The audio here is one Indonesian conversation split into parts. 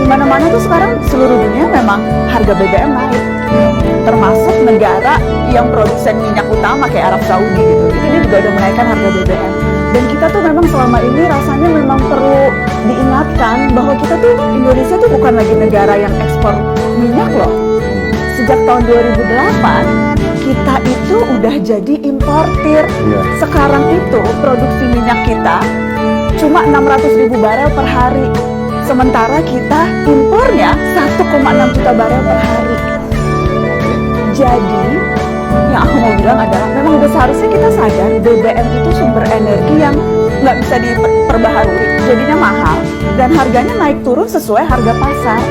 mana-mana tuh sekarang seluruh dunia memang harga BBM naik, termasuk negara yang produsen minyak utama kayak Arab Saudi gitu, itu dia juga udah menaikkan harga BBM. Dan kita tuh memang selama ini rasanya memang perlu diingatkan bahwa kita tuh, Indonesia tuh bukan lagi negara yang ekspor minyak loh. Sejak tahun 2008 kita itu udah jadi importir. Sekarang itu produksi minyak kita cuma 600.000 barel per hari, sementara kita impornya 1,6 juta barel per hari. Jadi yang aku mau bilang adalah memang udah seharusnya kita sadar BBM itu sumber energi yang nggak bisa diperbaharui, jadinya mahal dan harganya naik turun sesuai harga pasar.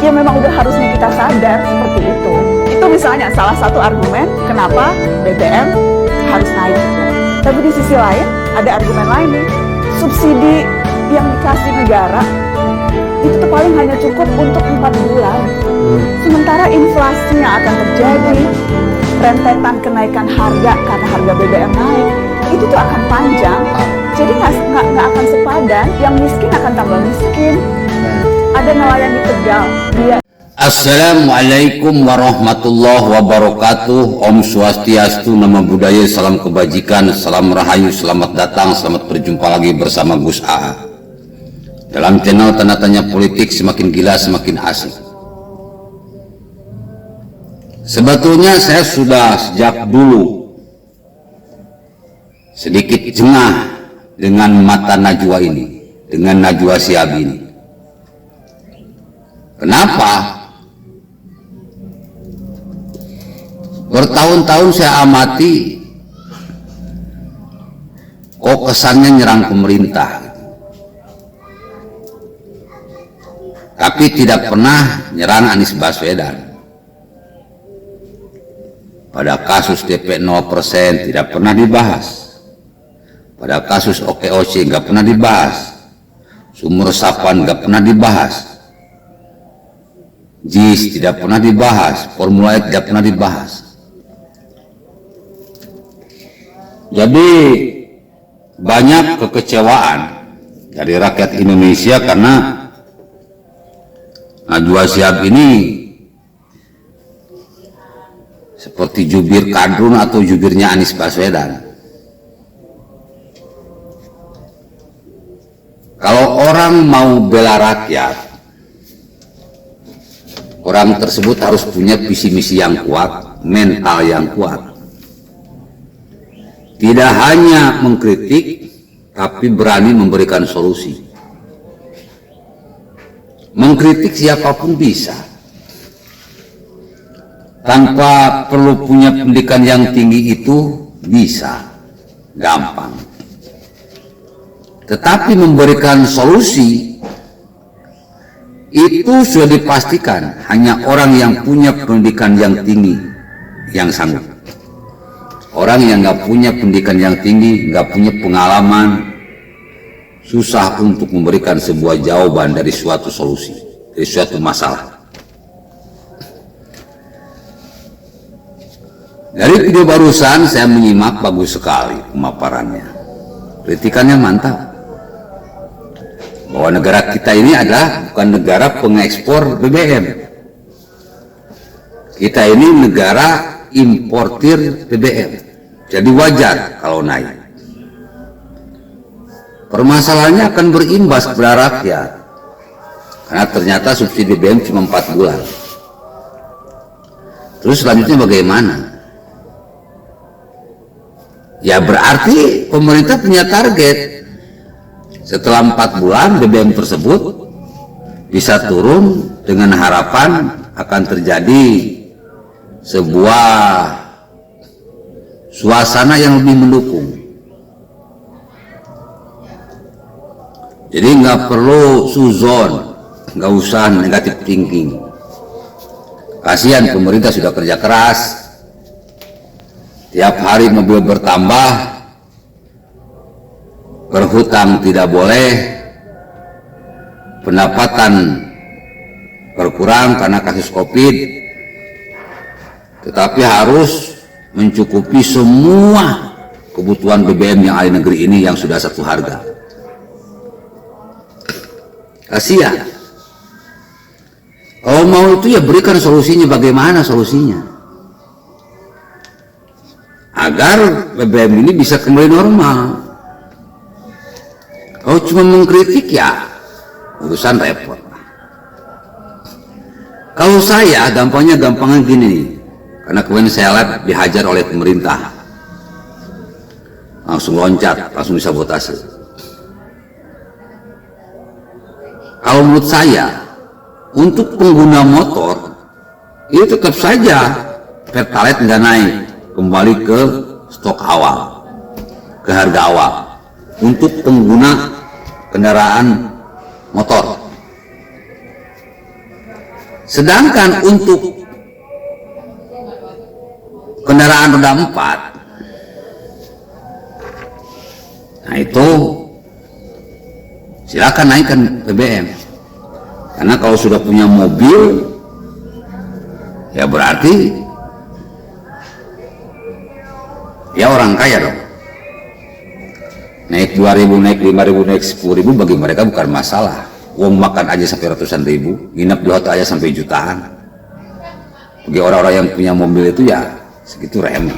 Ya memang udah harusnya kita sadar seperti itu. Itu misalnya salah satu argumen kenapa BBM harus naik. Tapi di sisi lain ada argumen lain nih, subsidi yang dikasih negara itu tuh paling hanya cukup untuk 4 bulan. Sementara inflasi yang akan terjadi, rentetan kenaikan harga karena harga BBM naik, itu tuh akan panjang. Jadi nggak akan sepadan, yang miskin akan tambah miskin. Ada nelayan di Tegal, dia. Assalamualaikum warahmatullahi wabarakatuh. Om Swastiastu, Namo Buddhaya, salam kebajikan, salam rahayu, selamat datang, selamat berjumpa lagi bersama Gus AA dalam channel Tanda Tanya Politik, semakin gila semakin asik. Sebetulnya saya sudah sejak dulu sedikit jengah dengan mata Najwa ini, dengan Najwa Shihab ini. Kenapa? Bertahun-tahun saya amati, kok kesannya nyerang pemerintah, tapi tidak pernah nyerang Anies Baswedan. Pada kasus DP 0% tidak pernah dibahas, pada kasus OKOC nggak pernah dibahas, sumur resapan nggak pernah dibahas, JIS tidak pernah dibahas, Formula E tidak pernah dibahas. Jadi banyak kekecewaan dari rakyat Indonesia karena Najwa Shihab ini seperti jubir kadrun atau jubirnya Anies Baswedan. Kalau orang mau bela rakyat, orang tersebut harus punya visi misi yang kuat, mental yang kuat. Tidak hanya mengkritik, tapi berani memberikan solusi. Mengkritik siapapun bisa, tanpa perlu punya pendidikan yang tinggi itu bisa, gampang. Tetapi memberikan solusi itu sudah dipastikan hanya orang yang punya pendidikan yang tinggi yang sanggup. Orang yang nggak punya pendidikan yang tinggi, nggak punya pengalaman, susah untuk memberikan sebuah jawaban dari suatu solusi, dari suatu masalah. Dari video barusan saya menyimak, bagus sekali pemaparannya, kritikannya mantap. Bahwa negara kita ini adalah bukan negara pengekspor BBM. Kita ini negara importir BBM. Jadi wajar kalau naik. Permasalahannya akan berimbas kepada rakyat. Karena ternyata subsidi BBM cuma 4 bulan. Terus selanjutnya bagaimana? Ya berarti pemerintah punya target. Setelah 4 bulan BBM tersebut bisa turun dengan harapan akan terjadi sebuah suasana yang lebih mendukung. Jadi nggak perlu suzon, nggak usah negatif thinking. Kasihan pemerintah sudah kerja keras, tiap hari mobil bertambah, berhutang tidak boleh, pendapatan berkurang karena kasus COVID, tetapi harus mencukupi semua kebutuhan BBM yang ada di negeri ini yang sudah satu harga. Kasihan. Kalau mau itu ya berikan solusinya, bagaimana solusinya agar BBM ini bisa kembali normal. Kalau cuma mengkritik ya urusan repot. Kalau saya gampangan gini, karena kemarin saya lihat dihajar oleh pemerintah, langsung loncat, langsung disabotase. Kalau menurut saya, untuk pengguna motor itu tetap saja Pertalite nggak naik, kembali ke stok awal, ke harga awal untuk pengguna kendaraan motor. Sedangkan untuk kendaraan roda 4, nah itu silakan naikkan BBM. Karena kalau sudah punya mobil, ya berarti ya orang kaya dong. Naik 2.000, naik 5.000, naik 10.000 bagi mereka bukan masalah. Uang makan aja sampai ratusan ribu, nginep di hotel aja sampai jutaan. Bagi orang-orang yang punya mobil itu ya segitu remeh.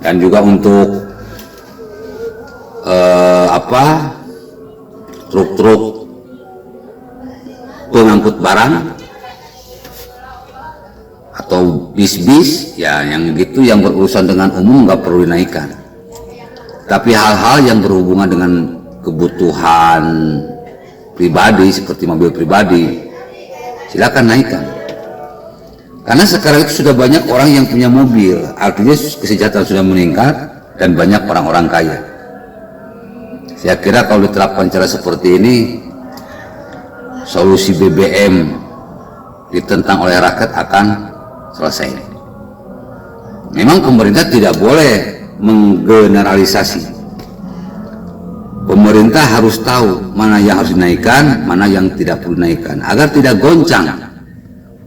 Dan juga untuk truk-truk pengangkut barang atau bis-bis ya yang gitu, yang berurusan dengan umum nggak perlu dinaikkan. Tapi hal-hal yang berhubungan dengan kebutuhan pribadi seperti mobil pribadi silakan naikkan. Karena sekarang itu sudah banyak orang yang punya mobil, artinya kesejahteraan sudah meningkat dan banyak orang-orang kaya. Saya kira kalau diterapkan cara seperti ini, solusi BBM ditentang oleh rakyat akan selesai. Memang pemerintah tidak boleh menggeneralisasi. Pemerintah harus tahu mana yang harus dinaikkan, mana yang tidak perlu dinaikkan, agar tidak goncang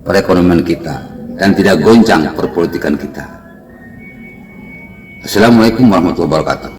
perekonomian kita dan tidak goncang perpolitikan kita. Assalamualaikum warahmatullahi wabarakatuh.